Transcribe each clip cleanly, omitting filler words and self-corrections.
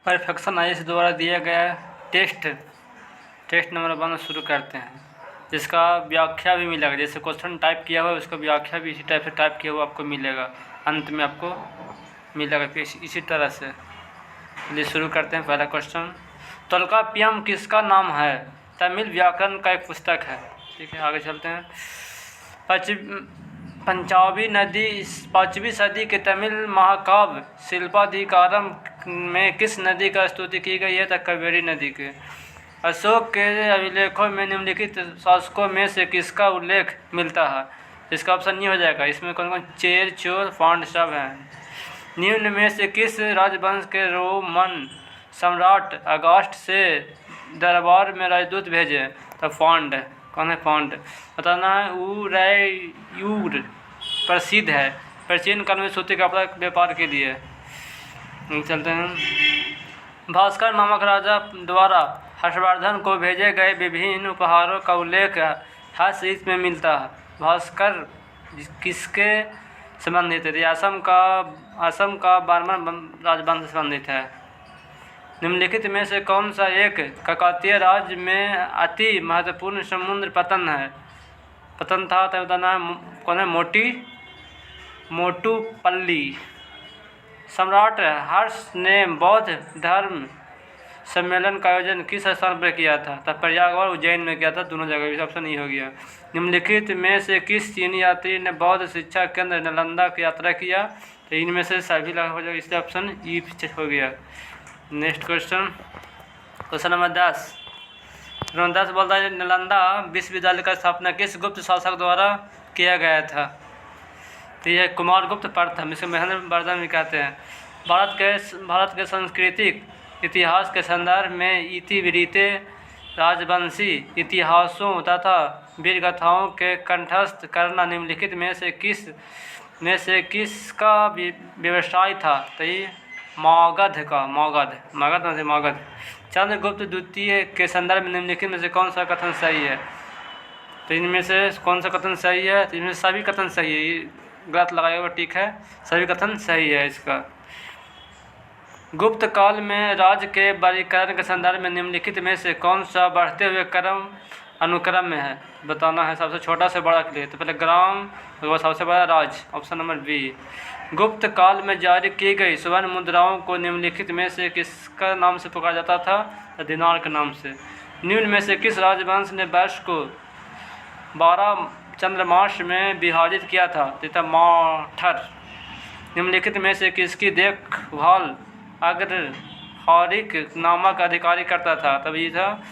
Perfection IAS द्वारा दिया गया टेस्ट नंबर 1 शुरू करते हैं, जिसका व्याख्या भी मिलेगा। जैसे क्वेश्चन टाइप किया हुआ है उसका व्याख्या भी इसी टाइप से टाइप किया हुआ आपको मिलेगा, अंत में आपको मिलेगा कि इसी तरह से। चलिए शुरू करते हैं। पहला क्वेश्चन, तोल्काप्पियम किसका नाम है? तमिल व्याकरण का एक पुस्तक है। ठीक है, आगे चलते हैं। पाँचवीं सदी के तमिल महाकाव्य शिल्पाधिकारम में किस नदी का स्तुति की गई है? तो कावेरी नदी के। अशोक के अभिलेखों में निम्नलिखित शासकों में से किसका उल्लेख मिलता है? इसका ऑप्शन नहीं हो जाएगा। इसमें कौन कौन चेर, चोर, पांड सब हैं। निम्न में से किस राजवंश के रोमन सम्राट अगस्त से दरबार में राजदूत भेजे? तो पांड। कौन है पांड? बताना है। उदययूर प्रसिद्ध है प्राचीन काल में सूती कपड़ा व्यापार के लिए। चलते हैं। भास्कर नामक राजा द्वारा हर्षवर्धन को भेजे गए विभिन्न उपहारों का उल्लेख हर्ष में मिलता है। भास्कर किसके संबंधित है? असम का बारमन राजवंश से संबंधित है। निम्नलिखित में से कौन सा एक काकतीय राज्य में अति महत्वपूर्ण समुद्र पतन था? तो बताना कौन है? मोटुपल्ली। सम्राट हर्ष ने बौद्ध धर्म सम्मेलन का आयोजन किस स्थान पर किया था? तब प्रयाग और उज्जैन में किया था, दोनों जगह। इस ऑप्शन नहीं हो गया। निम्नलिखित में से किस चीनी यात्री ने बौद्ध शिक्षा केंद्र नालंदा की यात्रा किया? तो इनमें से सभी लगा हो जाएगा, इसलिए ऑप्शन ई हो गया। नेक्स्ट क्वेश्चन नंबर 10 बोलता है नालंदा विश्वविद्यालय का स्थापना किस गुप्त शासक द्वारा किया गया था? तो यह कुमारगुप्त प्रथम, इसे महेंद्र वर्धन भी कहते हैं। भारत के सांस्कृतिक इतिहास के संदर्भ में इतिवृत्ति राजवंशी इतिहासों तथा वीर गाथाओं के कंठस्थ करना निम्नलिखित में से किसका व्यवसाय था? तो ये मगध। चंद्रगुप्त द्वितीय के संदर्भ में निम्नलिखित में से कौन सा कथन सही है? तो इनमें से कौन सा कथन सही है? तो इनमें सभी कथन सही है। ये गलत लगाया हुआ ठीक है, सभी कथन सही है इसका। गुप्त काल में राज्य के वर्गीकरण के संदर्भ में निम्नलिखित में से कौन सा बढ़ते हुए अनुक्रम में है? बताना है सबसे छोटा से बड़ा के लिए। तो पहले ग्राम, उसके बाद सबसे बड़ा राज, ऑप्शन नंबर बी। गुप्त काल में जारी की गई स्वर्ण मुद्राओं को निम्नलिखित में से किसका नाम से पुकारा जाता था? तो दिनार के नाम से। निम्न में से किस राजवंश ने वर्ष को 12 चंद्रमास में विभाजित किया था? तो माठर। निम्नलिखित में से किसकी देखभाल अग्रहारिक नामक अधिकारी करता था? तब ये था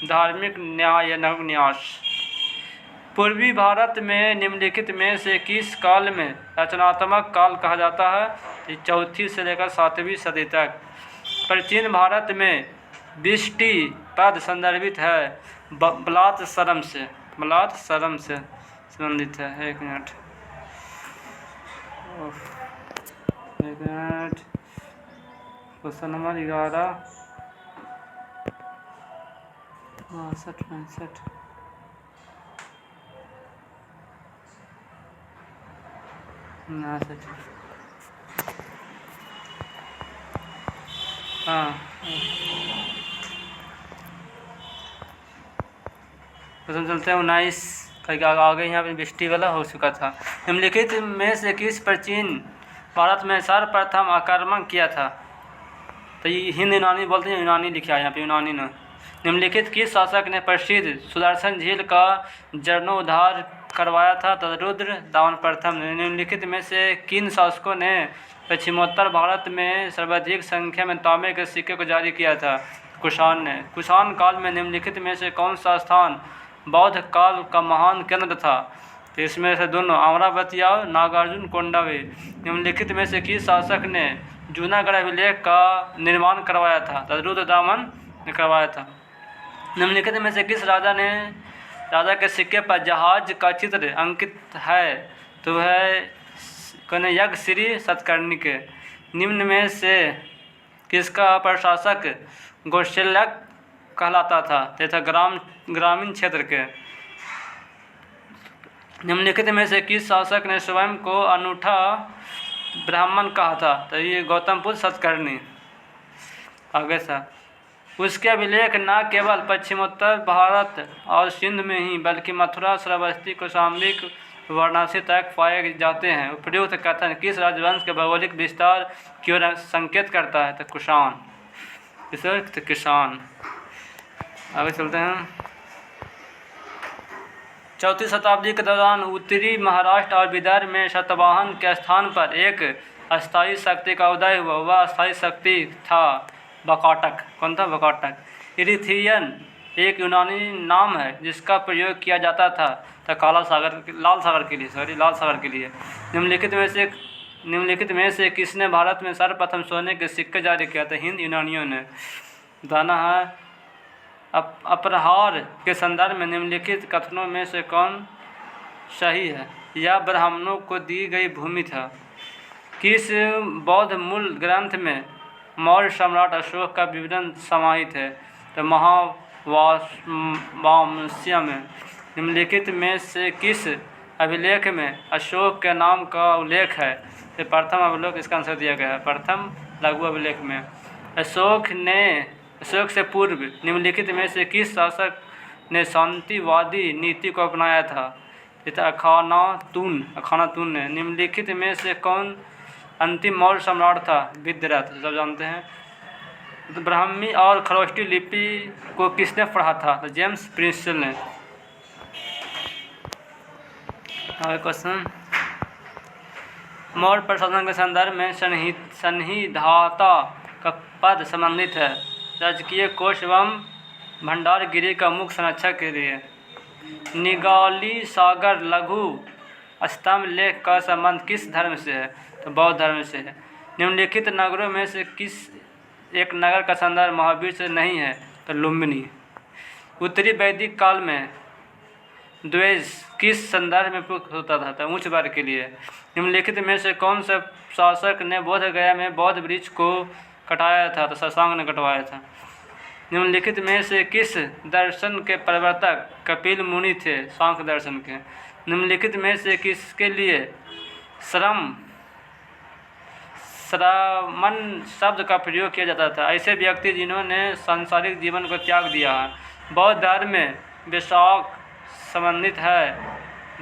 धार्मिक न्यास। पूर्वी भारत में निम्नलिखित में से किस काल में रचनात्मक काल कहा जाता है? 4वीं से लेकर 7वीं सदी तक। प्राचीन भारत में बिष्टि पद संदर्भित है बलात्सरम से संबंधित है। एक मिनट। क्वेश्चन नंबर 11 62 हाँ, क्वेश्चन चलते हैं 19 का। आगे यहाँ पे बिष्टि वाला हो चुका था। निम्नलिखित में से किस प्राचीन भारत में सर्वप्रथम आक्रमण किया था? तो ये हिंद यूनानी बोलते हैं, यूनानी लिखा है यहाँ पे, यूनानी ने। निम्नलिखित किस शासक ने प्रसिद्ध सुदर्शन झील का जीर्णोद्धार करवाया था? तो रुद्र दामन प्रथम ने। निम्नलिखित में से किन शासकों ने पश्चिमोत्तर भारत में सर्वाधिक संख्या में तांबे के सिक्के को जारी किया था? कुषाण ने। कुषाण काल में निम्नलिखित में से कौन सा स्थान बौद्ध काल का महान केंद्र था? तो इसमें से दोनों, अमरावती और नागार्जुन कोंडावे। निम्नलिखित में से किस शासक ने जूनागढ़ अभिलेख का निर्माण करवाया था? तो रुद्रदामन ने करवाया था। निम्नलिखित में से किस राजा के सिक्के पर जहाज का चित्र अंकित है? तो है कौन? यज्ञश्री सतकर्णी। निम्न में से किसका प्रशासक कौशल्यक कहलाता था? तथा ग्रामीण क्षेत्र के। निम्नलिखित में से किस शासक ने स्वयं को अनूठा ब्राह्मण कहा था? तो ये गौतमपुत्र सतकर्णी। आगे सा उसके अभिलेख न केवल पश्चिमोत्तर भारत और सिंध में ही बल्कि मथुरा, श्रावस्ती, कौशाम्बी, वाराणसी तक पाए जाते हैं। उपयुक्त कथन किस राजवंश के भौगोलिक विस्तार की ओर संकेत करता है? तो कुषाण। तो किसान। आगे चलते हैं। 4वीं शताब्दी के दौरान उत्तरी महाराष्ट्र और विदर्भ में सातवाहन के स्थान पर एक अस्थायी शक्ति का उदय हुआ। वह अस्थायी शक्ति था बकाटक। कौन था? बकाटक। इरिथ्रियन एक यूनानी नाम है जिसका प्रयोग किया जाता था लाल सागर के लिए। निम्नलिखित में से किसने भारत में सर्वप्रथम सोने के सिक्के जारी किया था? हिंद यूनानियों ने। दाना है अपरहार के संदर्भ में निम्नलिखित कथनों में से कौन सही है? यह ब्राह्मणों को दी गई भूमि था। किस बौद्ध मूल ग्रंथ में मौर्य सम्राट अशोक का विवरण समाहित है? तो महावंश में। निम्नलिखित में से किस अभिलेख में अशोक के नाम का उल्लेख है? तो प्रथम अभिलेख इसका आंसर दिया गया है, प्रथम लघु अभिलेख में। अशोक से पूर्व निम्नलिखित में से किस शासक ने शांतिवादी नीति को अपनाया था? अखानातून ने। निम्नलिखित में से कौन अंतिम मौर्य सम्राट था? विद्यारथ, सब जानते हैं। तो ब्राह्मी और खरोष्टी लिपि को किसने पढ़ा था? तो जेम्स प्रिंसेल ने। क्वेश्चन, मौर्य प्रशासन के संदर्भ में संहिताता का पद संबंधित है राजकीय कोष एवं भंडारगिरी का मुख्य संरक्षक के लिए। निगाली सागर लघु स्तंभ लेख का संबंध किस धर्म से है? तो बौद्ध धर्म से है। निम्नलिखित नगरों में से किस एक नगर का संदर्भ महावीर से नहीं है? तो लुम्बिनी। उत्तरी वैदिक काल में द्वेष किस संदर्भ में प्रयुक्त होता था? तो उच्च वर्ग के लिए। निम्नलिखित में से कौन सा शासक ने बोध गया में बौद्ध वृक्ष को कटाया था? तो शशांक ने कटवाया था। निम्नलिखित में से किस दर्शन के प्रवर्तक कपिल मुनि थे? सांख्य दर्शन के। निम्नलिखित में से किसके लिए श्रमण शब्द का प्रयोग किया जाता था? ऐसे व्यक्ति जिन्होंने सांसारिक जीवन को त्याग दिया है। बौद्ध धर्म में वैशाख संबंधित है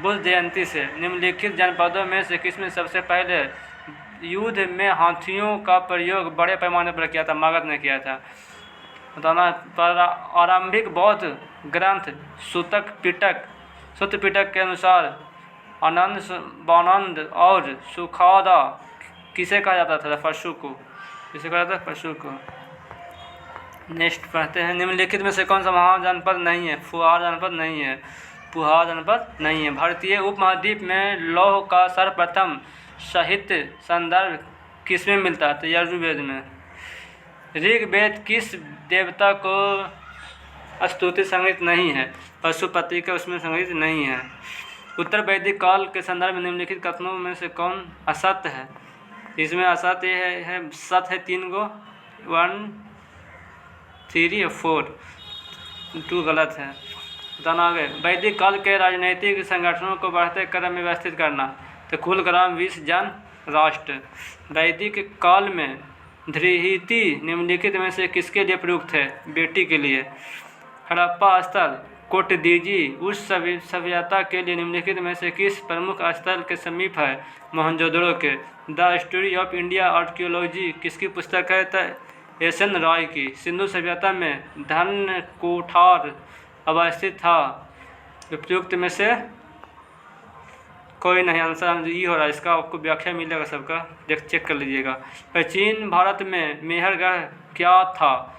बुद्ध जयंती से। निम्नलिखित जनपदों में से किसमें सबसे पहले युद्ध में हाथियों का प्रयोग बड़े पैमाने पर किया था? मगध ने किया था। बताना, आरंभिक बौद्ध ग्रंथ सूत्र पिटक के अनुसार आनंद, बानंद और सुखादा किसे कहा जाता था? पशु को। किसे कहा जाता था? पशु को। नेक्स्ट पढ़ते हैं। निम्नलिखित में से कौन सा महाजनपद नहीं है? फुहार जनपद नहीं है। भारतीय उपमहाद्वीप में लौह का सर्वप्रथम साहित्य संदर्भ किसमें मिलता है? तो यजुर्वेद में। ऋग्वेद किस देवता को स्तुति संगीत नहीं है? पशुपति का उसमें संगीत नहीं है। उत्तर वैदिक काल के संदर्भ में निम्नलिखित कथनों में से कौन असत्य है? इसमें असत्य है सत्य है 3 गो, 1, 3 और 4, 2 गलत है। बताना आगे। वैदिक काल के राजनीतिक संगठनों को बढ़ते क्रम में व्यवस्थित करना। तो कुल ग्राम 20 जन राष्ट्र। वैदिक काल में धृति निम्नलिखित में से किसके लिए प्रयुक्त है? बेटी के लिए। हड़प्पा स्थल कोटदीजी उस सभ्यता के लिए निम्नलिखित में से किस प्रमुख स्थल के समीप है? मोहनजोदड़ो के। The story of India archaeology किसकी पुस्तक है? तो एस.एन. रॉय की। सिंधु सभ्यता में धन कुठार अवस्थित था। उपयुक्त में से कोई नहीं। आंसर ये हो रहा है। इसका आपको व्याख्या मिलेगा सबका, चेक कर लीजिएगा। प्राचीन भारत में मेहरगढ़ क्या था?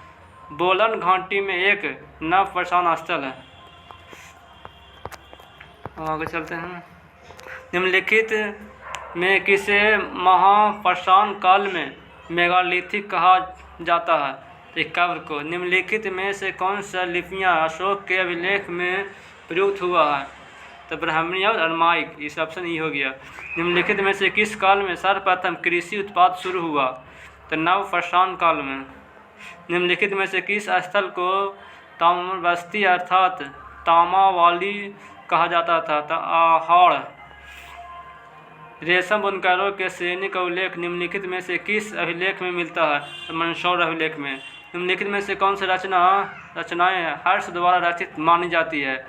बोलन घाटी में एक नवपाषाण स्थल है। आगे चलते हैं। निम्नलिखित में किसे महापाषाण काल में मेगालिथिक कहा जाता है? एक कब्र को। निम्नलिखित में से कौन सा लिपियाँ अशोक के अभिलेख में प्रयुक्त हुआ है? तो ब्राह्मणी और अरमाइक। इस ऑप्शन ई हो गया। निम्नलिखित में से किस काल में सर्वप्रथम कृषि उत्पाद शुरू हुआ? तो नवपाषाण काल में। निम्नलिखित में से किस स्थल को ताम्रबस्ती अर्थात तामावाली कहा जाता था? तो आहाड़। 4वीं शताब्दी के दौरान रेशम बुनकरों के श्रेणी का उल्लेख निम्नलिखित में से किस अभिलेख में मिलता है? तो मंदसौर अभिलेख में। निम्नलिखित में से कौन सी रचनाएं हर्ष द्वारा रचित मानी जाती है?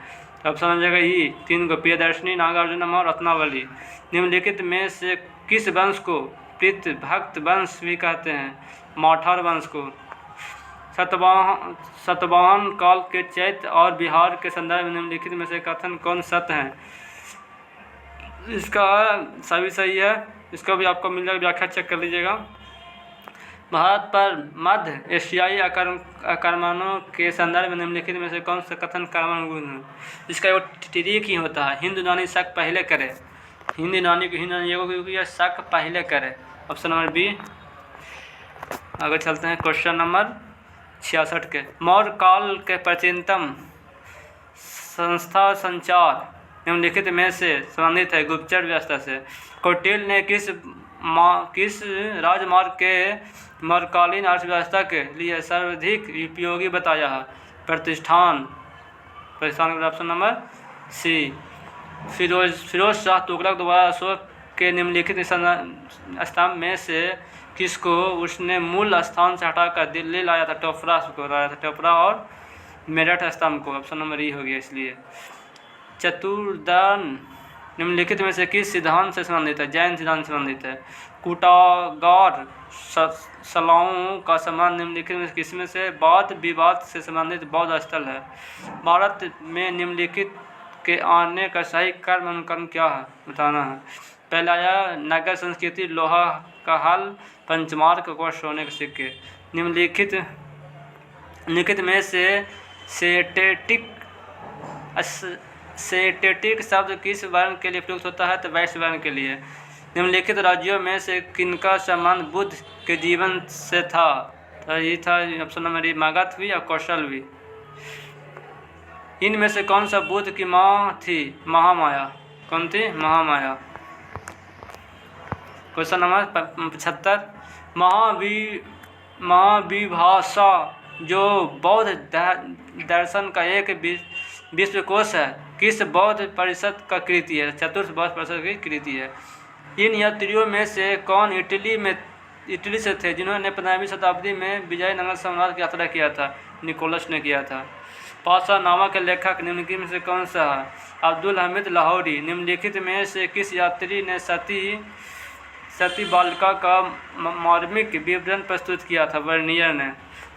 ऑप्शन हो जाएगा ई 3 को, प्रियदर्शनी, नागार्जुनम और रत्नावली। निम्नलिखित में से किस वंश को पितृभक्त वंश भी कहते हैं? मौठार वंश को। सतवाहन काल के चैत्य और बिहार के संदर्भ में निम्नलिखित में से कथन कौन सत्य हैं? इसका सभी सही है, इसका भी आपको मिल जाएगा, व्याख्या चेक कर लीजिएगा। भारत पर मध्य एशियाई आक्रमणों के संदर्भ में निम्नलिखित में से कौन सा कथन कर्मण है? इसका एक ट्रिक ही होता है, हिंदू नानी शक पहले करे, हिंदी नानी को शक पहले करे। Option number B. आगे चलते हैं क्वेश्चन नंबर 66 के। मौर्य काल के प्राचीनतम संस्था संचार निम्नलिखित में से संबंधित है? गुप्तचर व्यवस्था से। कौटिल्य ने किस राजमार्ग के मौर्यकालीन अर्थव्यवस्था के लिए सर्वाधिक उपयोगी बताया है? प्रतिष्ठान। Option number C. Firoz Shah Tughlaq द्वारा अशोक के निम्नलिखित स्तंभ में से किसको उसने मूल स्थान से हटाकर दिल्ली लाया था? टोपरा को लाया था, टोपरा और मेरठ स्तंभ को। ऑप्शन नंबर ई हो गया। इसलिए चतुर्दान निम्नलिखित में से किस सिद्धांत से संबंधित है? जैन सिद्धांत से संबंधित है। कूटागार सलाओं का सम्मान निम्नलिखित में किसमें से वाद विवाद से संबंधित बौद्ध स्थल है? भारत में निम्नलिखित के आने का सही कर्म अनुकरण क्या है? बताना है। पहला आया नगर संस्कृति, लोहा का हल, पंचमार्क को सोने के सिक्के। निम्नलिखित में से सेटेटिक शब्द किस वर्ण के लिए प्रयुक्त होता है? तो वैश्य वर्ण के लिए। निम्नलिखित राज्यों में से किनका संबंध बुद्ध के जीवन से था? तो ये था ऑप्शन नंबर ई, मगध भी और कौशल भी। इनमें से कौन सा बुद्ध की माँ थी? महामाया। कौन थी? महामाया। Question number 75। महाविभाषा जो बौद्ध दर्शन का एक विश्वकोश है, किस बौद्ध परिषद का कृति है? चतुर्थ बौद्ध परिषद की कृति है। इन यात्रियों में से कौन इटली से थे जिन्होंने 15वीं शताब्दी में विजयनगर साम्राज्य की यात्रा किया था? निकोलस ने किया था। पाशानामा के लेखक निम्नलिखित में से कौन सा है? अब्दुल हमीद लाहौरी। निम्नलिखित में से किस यात्री ने सती बालिका का मार्मिक विवरण प्रस्तुत किया था? वर्नियर ने।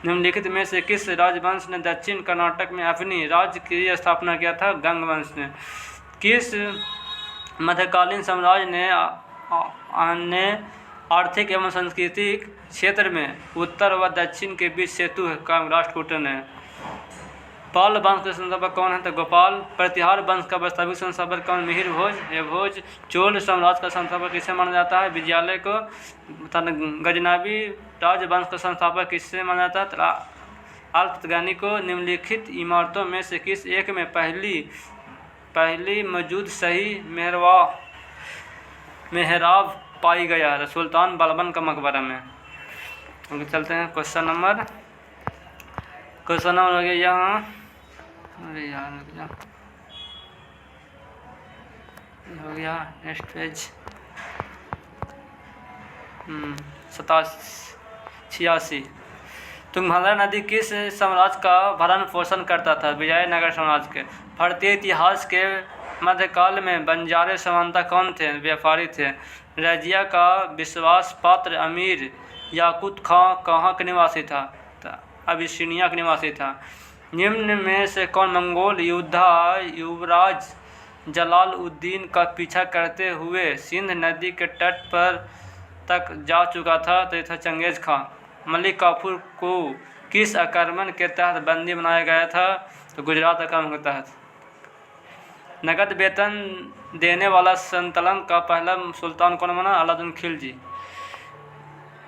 निम्नलिखित में से किस राजवंश ने दक्षिण कर्नाटक में अपनी राज्य की स्थापना किया था? गंग वंश ने। किस मध्यकालीन साम्राज्य ने आर्थिक एवं सांस्कृतिक क्षेत्र में उत्तर व दक्षिण के बीच सेतु का? राष्ट्रकूट ने। पाल वंश के संस्थापक कौन है? तो गोपाल। प्रतिहार वंश का वास्तविक संस्थापक कौन? मिहिर भोज। चोल साम्राज्य का संस्थापक किसे माना जाता है? विजयालय को। गजनवी राजवंश का संस्थापक किससे माना जाता है? अल्पतगानी को। निम्नलिखित इमारतों में से किस एक में पहली मौजूद सही मेहराब पाई गया है? सुल्तान बलबन का मकबरा में। चलते हैं क्वेश्चन नंबर हो गया यहाँ, अरे यार हो गया नेक्स्ट पेज 86। तुंगभद्रा नदी किस साम्राज्य का भरण पोषण करता था? विजयनगर साम्राज्य के। भारतीय इतिहास के मध्यकाल में बंजारे समानता कौन थे? व्यापारी थे। रजिया का विश्वास पात्र अमीर याकूत खां कहाँ का निवासी था? अबिसिनिया का निवासी था। निम्न में से कौन मंगोल युवराज जलालुद्दीन का पीछा करते हुए सिंध नदी के तट पर तक जा चुका था? तो था चंगेज खां। मलिक काफूर को किस आक्रमण के तहत बंदी बनाया गया था? तो गुजरात आक्रमण के तहत। नगद वेतन देने वाला संतलन का पहला सुल्तान कौन बना? अलाउद्दीन खिलजी।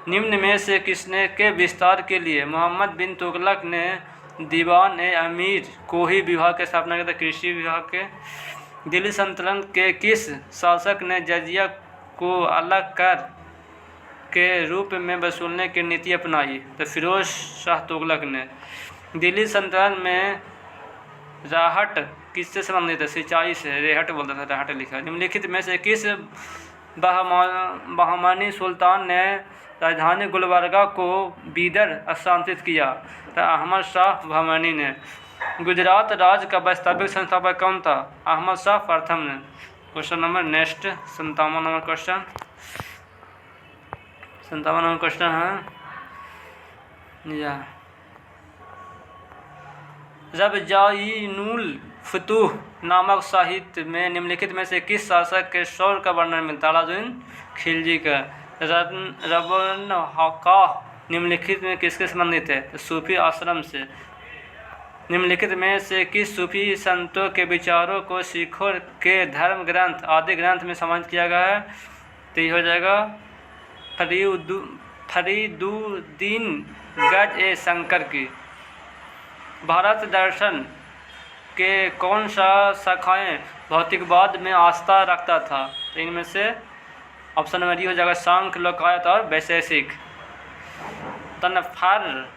निम्न में से किसने के विस्तार के लिए मोहम्मद बिन तुगलक ने दीवान ए अमीर को ही विभाग की स्थापना की? कृषि विभाग के। दिल्ली सल्तनत के किस शासक ने जजिया को अलग कर के रूप में वसूलने की नीति अपनाई? तो फिरोज शाह तुगलक ने। दिल्ली सल्तनत में राहट किससे संबंधित है? सिंचाई से। रेहट बोलता था, राहट लिखा। निम्नलिखित में से किस बहमानी सुल्तान ने राजधानी गुलबर्गा को बीदर स्थानांतरित किया। तो अहमद शाह बहमानी ने। गुजरात राज्य का वास्तविक संस्थापक कौन था? अहमद शाह प्रथम ने। Question number next 57 number question 57 number question है रबजाइनुल फुतूह नामक साहित्य में निम्नलिखित में से किस शासक के शौर्य का वर्णन मिलता है? अलाउद्दीन खिलजी का। रबनहाकाह निम्नलिखित में किसके संबंधित है? तो सूफी आश्रम से। निम्नलिखित में से किस सूफी संतों के विचारों को सिखों के धर्म ग्रंथ आदि ग्रंथ में समाहित किया गया है? तो ये हो जाएगा फरीदुद्दीन गज ए शंकर की। भारत दर्शन के कौन सा शाखाएं भौतिकवाद में आस्था रखता था? तो इनमें से ऑप्शन नंबर डी हो जाएगा सांख्य, लोकायत और वैशेषिक। तनफर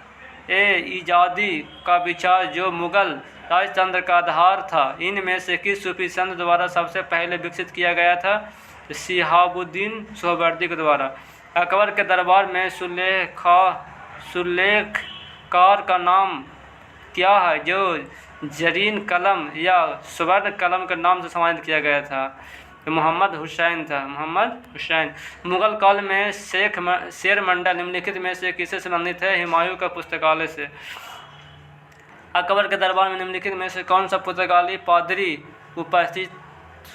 ए ईजादी का विचार जो मुगल राजतंत्र का आधार था, इनमें से किस सूफी संत द्वारा सबसे पहले विकसित किया गया था? तो शिहाबुद्दीन सोहरावर्दी के द्वारा। अकबर के दरबार में सुलेखकार का नाम क्या है जो जरीन कलम या स्वर्ण कलम के नाम से सम्मानित किया गया था? तो मोहम्मद हुसैन था, मोहम्मद हुसैन। मुगल काल में शेर मंडल निम्नलिखित में से किससे संबंधित है? हुमायूं का पुस्तकालय से। अकबर के दरबार में निम्नलिखित में से कौन सा पुस्तकालय पादरी उपस्थित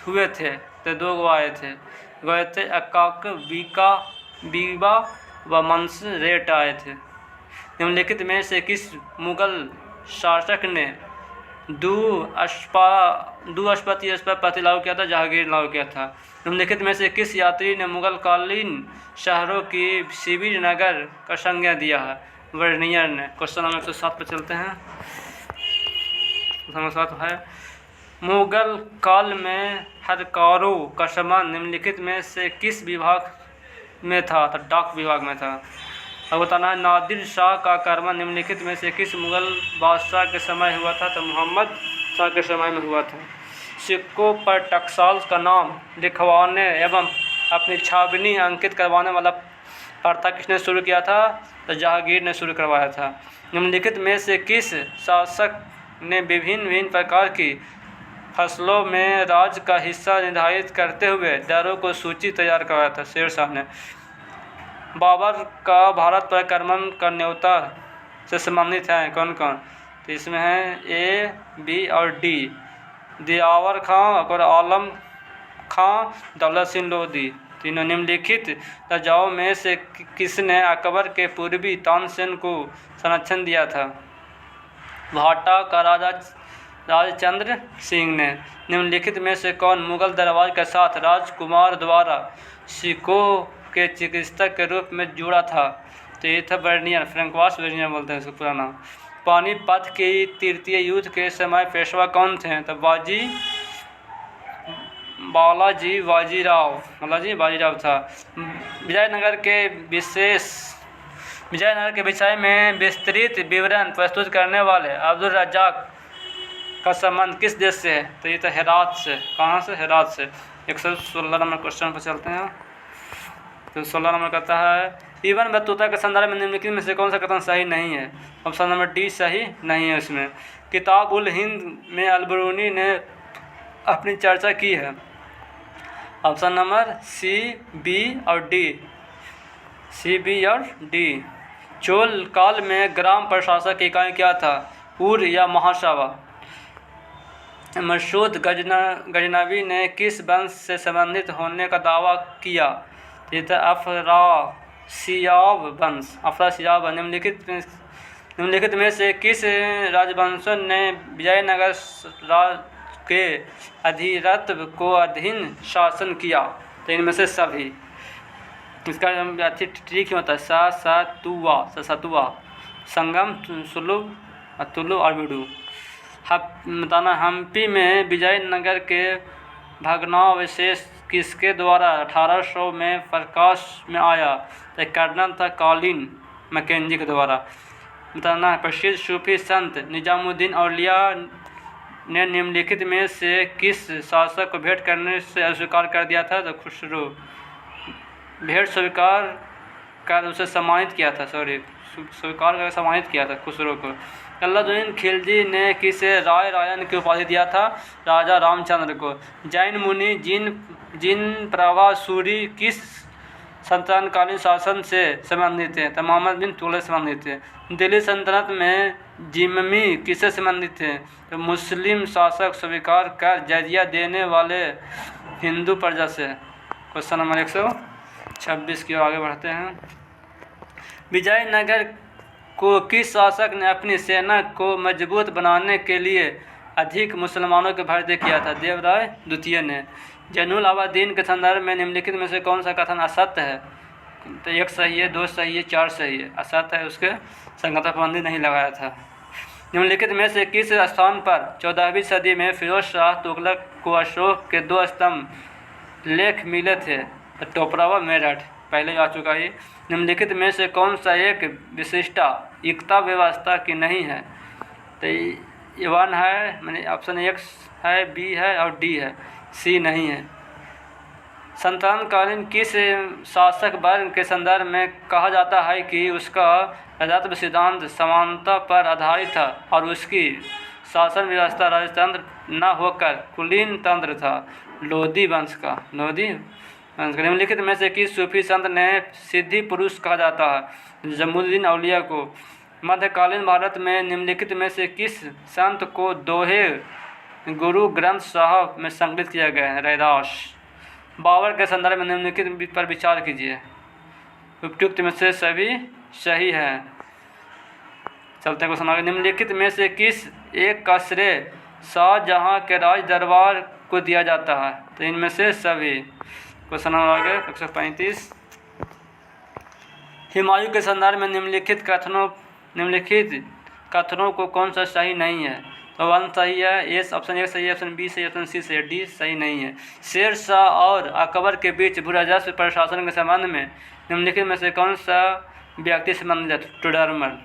हुए थे? तो दो गए थे अकाक बीबा व मंसरेट आए थे। निम्नलिखित में से किस मुगल शासक ने दुअश्पति पति लागू किया था? जहांगीर लागू किया था। निम्नलिखित में से किस यात्री ने मुगल कालीन शहरों की शिविर नगर का संज्ञा दिया है? वर्नियर ने। क्वेश्चन नंबर 107 पर चलते हैं। नंबर 7 है मुगल काल में हरकारों का सम्मान निम्नलिखित में से किस विभाग में था? तो डाक विभाग में था। अब बताना है नादिर शाह का आक्रमण निम्नलिखित में से किस मुगल बादशाह के समय हुआ था? तो मोहम्मद शाह के समय में हुआ था। सिक्कों पर टकसाल का नाम लिखवाने एवं अपनी छावनी अंकित करवाने वाला प्रथा किसने शुरू किया था? तो जहांगीर ने शुरू करवाया था। निम्नलिखित में से किस शासक ने विभिन्न प्रकार की फसलों में राज्य का हिस्सा निर्धारित करते हुए दरों को सूची तैयार करवाया था? शेर शाह ने। बाबर का भारत पर आक्रमण का न्योता से संबंधित हैं कौन कौन? तो इसमें है ए, बी और डी। दियावर खां और आलम खां, दौलत सिंह लोधी। तीनों। निम्नलिखित राजाओं में से किसने अकबर के पूर्वी तानसेन को संरक्षण दिया था? भाटा का राजा राजचंद्र सिंह ने। निम्नलिखित में से कौन मुगल दरबार के साथ राजकुमार द्वारा सिखों के चिकित्सक के रूप में जुड़ा था? तो ये था वर्नियर, फ्रैंकवास वर्नियर बोलते हैं इसको पूरा नाम। पानीपत के तृतीय युद्ध के समय पेशवा कौन थे? तो बालाजी बाजीराव था। विजयनगर के विषय में विस्तृत विवरण प्रस्तुत करने वाले अब्दुल रज्जाक का संबंध किस देश से है? तो ये तो हेरात से। कहाँ से? हेरात से। 116 नंबर क्वेश्चन पर चलते हैं। तो 16 नंबर कहता है इब्न बतूता के संदर्भ में निम्नलिखित में से कौन सा कथन सही नहीं है? ऑप्शन नंबर डी सही नहीं है उसमें। किताब उल हिंद में अल-बरूनी ने अपनी चर्चा की है। ऑप्शन नंबर सी, बी और डी। सी, बी और डी। चोल काल में ग्राम प्रशासक की इकाई क्या था? ऊर या महासभा। मसूद गजनवी ने किस वंश से संबंधित होने का दावा किया? ये था अफरासियाब वंश। निम्नलिखित में से किस राजवंशों ने विजयनगर राज के अधिरत्व को अधीन शासन किया? तो इनमें से सभी। इसका अच्छी ट्रिक होता है सतुआ संगम तुलु और बिडू। बताना हम्पी में विजयनगर के भग्नावशेष किसके द्वारा 1800 में प्रकाश में आया? तो कर्नल था कॉलिन मैकेंजी के द्वारा। बताना प्रसिद्ध सूफी संत निजामुद्दीन औलिया ने निम्नलिखित में से किस शासक को भेंट करने से अस्वीकार कर दिया था? तो खुसरो। भेंट स्वीकार कर उसे सम्मानित किया था, स्वीकार कर सम्मानित किया था खुसरो को। अलाउद्दीन खिलजी ने किसे राय रायन की उपाधि दिया था? राजा रामचंद्र को। जैन मुनि जिन प्रभासूरी किस सल्तनतकालीन शासन से संबंधित थे? तो मोहम्मद बिन तुगलक से संबंधित थे। दिल्ली सल्तनत में जिम्मी किससे संबंधित थे? तो मुस्लिम शासक स्वीकार कर जजिया देने वाले हिंदू प्रजा से। क्वेश्चन नंबर 126 की ओर आगे बढ़ते हैं। विजयनगर को किस शासक ने अपनी सेना को मजबूत बनाने के लिए अधिक मुसलमानों को भर्ती किया था? देवराय द्वितीय ने। जैनुल आबदीन के संदर्भ में निम्नलिखित में से कौन सा कथन असत्य है? तो 1 सही है, 2 सही है, 4 सही है। असत्य है, उसके संगत पाबंदी नहीं लगाया था। निम्नलिखित में से किस स्थान पर 14वीं सदी में फिरोज शाह तुगलक को अशोक के 2 स्तंभ लेख मिले थे? तो टोपरा व मेरठ, पहले आ चुका है। निम्नलिखित में से कौन सा एक विशिष्टा एकता व्यवस्था की नहीं है? तो ये 1 है, मैंने ऑप्शन 1 है, बी है और डी है, सी नहीं है। सल्तनतकालीन किस शासक वर्ग के संदर्भ में कहा जाता है कि उसका राजत्व सिद्धांत समानता पर आधारित था और उसकी शासन व्यवस्था राजतंत्र न होकर कुलीन तंत्र था? लोधी वंश का। निम्नलिखित में से किस सूफी संत ने सिद्धि पुरुष कहा जाता है? जमुद्दीन औलिया को। मध्यकालीन भारत में निम्नलिखित में से किस संत को दोहे गुरु ग्रंथ साहब में संकलित किया गया है? रैदास। बाबर के संदर्भ में निम्नलिखित पर विचार कीजिए। उपयुक्त में से सभी सही है। चलते हैं क्वेश्चन आगे। निम्नलिखित में से किस एक का श्रेय शाहजहां के राज दरबार को दिया जाता है? तो इनमें से सभी। क्वेश्चन आगे 135। हुमायूं के संदर्भ में निम्नलिखित कथनों को कौन सा सही नहीं है? तो 1 सही है, ऑप्शन 1 सही है, ऑप्शन बी सही है, ऑप्शन सी सही है, डी सही नहीं है। शेर शाह और अकबर के बीच भूराजस्व प्रशासन के संबंध में निम्नलिखित में से कौन सा व्यक्ति संबंधित है? टुडरमल।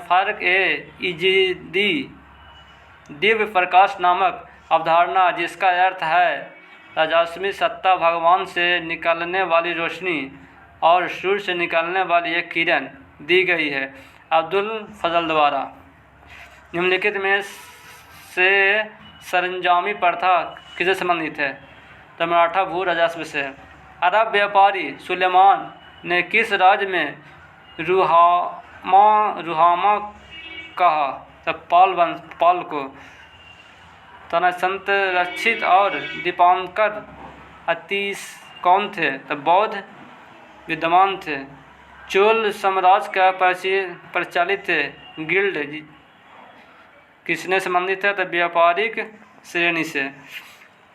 फर्क इजदी दिव्य प्रकाश नामक अवधारणा, जिसका अर्थ है राजस्वी सत्ता, भगवान से निकलने वाली रोशनी और सूर्य से निकलने वाली एक किरण, दी गई है अब्दुल फजल द्वारा। निम्नलिखित में से सरंजामी प्रथा किससे संबंधित है? तो मराठा भू राजस्व से। अरब व्यापारी सुलेमान ने किस राज्य में रुहामा कहा? तो पाल को। तना संत रक्षित और दीपांकर अतीश कौन थे? तो बौद्ध विद्वान थे। चोल साम्राज्य का प्रचलित गिल्ड किसने संबंधित है? तो व्यापारिक श्रेणी से।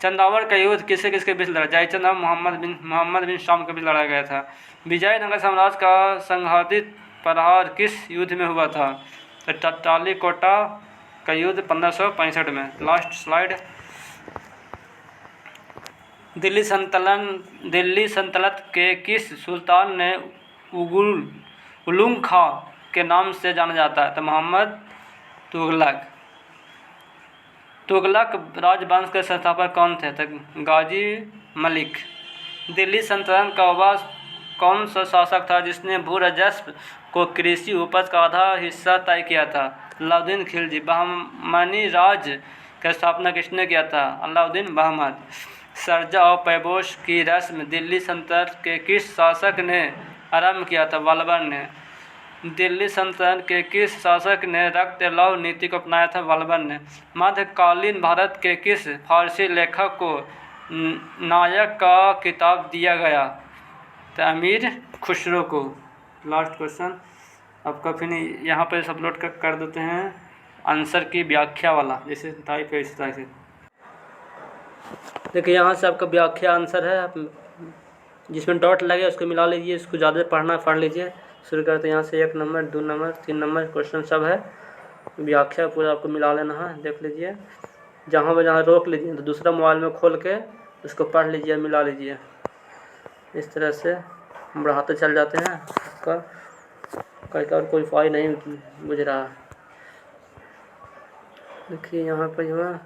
चंदावर का युद्ध किसके किसके बीच लड़ा? जयचंद और मोहम्मद बिन शाम के बीच लड़ा गया था। विजयनगर साम्राज्य का संघातित प्रहार किस युद्ध में हुआ था? तो टालीकोटा का युद्ध 1565 में। Last slide. दिल्ली सल्तनत के किस सुल्तान ने उलुग खां के नाम से जाना जाता है? तो मोहम्मद तुगलक राजवंश के संस्थापक कौन थे? तो गाजी मलिक। दिल्ली सल्तनत का वह कौन सा शासक था जिसने भू राजस्व को कृषि उपज का आधा हिस्सा तय किया था? अलाउद्दीन खिलजी। बहमनी राज की स्थापना किसने किया था? अलाउद्दीन बहमद। सरजा और पैबोश की रस्म दिल्ली सल्तनत के किस शासक ने आरंभ किया था? बाबर ने। दिल्ली सल्तनत के किस शासक ने रक्त लौह नीति को अपनाया था? बाबर ने। मध्यकालीन भारत के किस फारसी लेखक को नायक का खिताब दिया गया? तो अमीर खुसरो को। लास्ट क्वेश्चन आपका फिर यहाँ पर अपलोड कर देते हैं आंसर की व्याख्या वाला, जैसे टाइप है इस तरह से। देखिए यहाँ से आपका व्याख्या आंसर है, आप जिसमें डॉट लगे उसको मिला लीजिए, इसको ज़्यादा पढ़ लीजिए। शुरू करते हैं यहाँ से 1 नंबर 2 नंबर 3 नंबर क्वेश्चन सब है, व्याख्या पूरा आपको मिला लेना है। देख लीजिए, जहाँ रोक लीजिए तो दूसरा मोबाइल में खोल के उसको पढ़ लीजिए, मिला लीजिए। इस तरह से बढ़ाते चल जाते हैं। कहीं और कोई फाई नहीं बुझ रहा। देखिए यहाँ पर जो है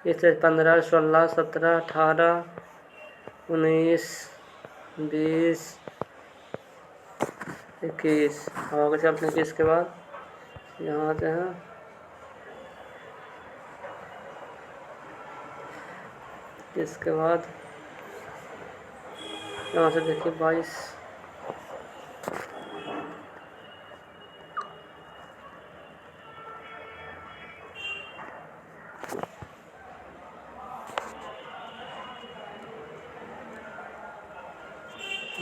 इससे 15 16 17 18 19, 20, 21। आगे चलते हैं। इसके बाद यहाँ आते हैं, इसके बाद यहाँ से देखिए 22,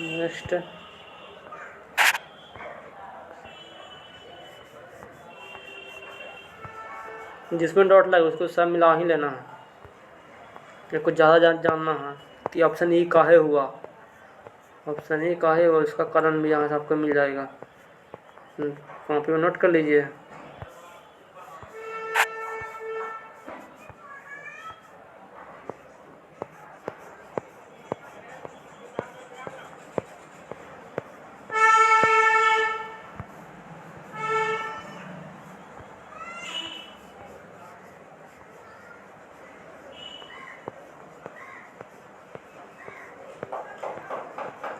नेक्स्ट जिसमें डॉट लगे उसको सब मिला ही लेना है। या कुछ ज़्यादा जानना है कि ऑप्शन ई काहे हुआ, ऑप्शन ई काहे हुआ, इसका कारण भी यहाँ से आपको मिल जाएगा। कॉपी में नोट कर लीजिए।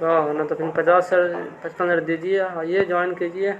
हाँ ना, तो फिर 50 से 55 दीजिए। आइए ज्वाइन कीजिए।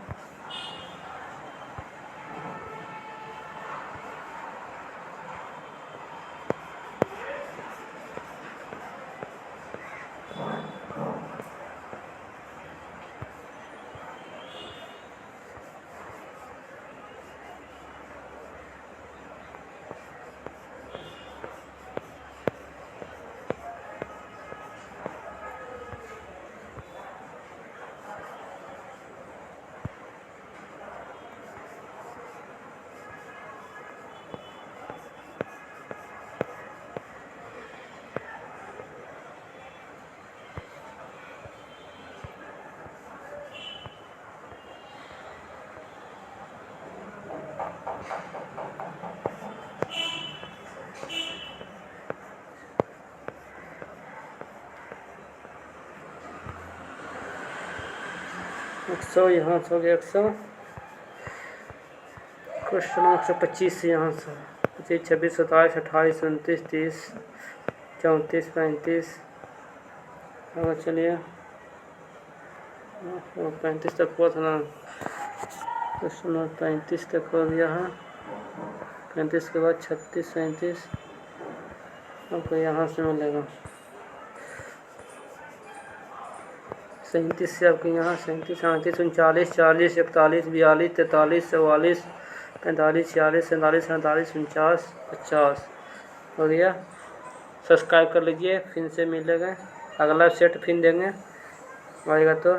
सौ यहाँ से हो गया 100। क्वेश्चन 125 यहाँ से 25, 26, 27, 28, 29, 30, 34, 35। और चलिए 35 तक हुआ था ना। क्वेश्चन 35 तक हो गया है। 35 के बाद 36, 37 आपको यहाँ से मिलेगा। 37 से आपके यहाँ 37, 38, 39, 40, 41, 42, 43, 44, 45, 46, 47, 48, 49, 50 हो गया। सब्सक्राइब कर लीजिए। फिर से मिलेगा, अगला सेट फिर देंगे आएगा तो।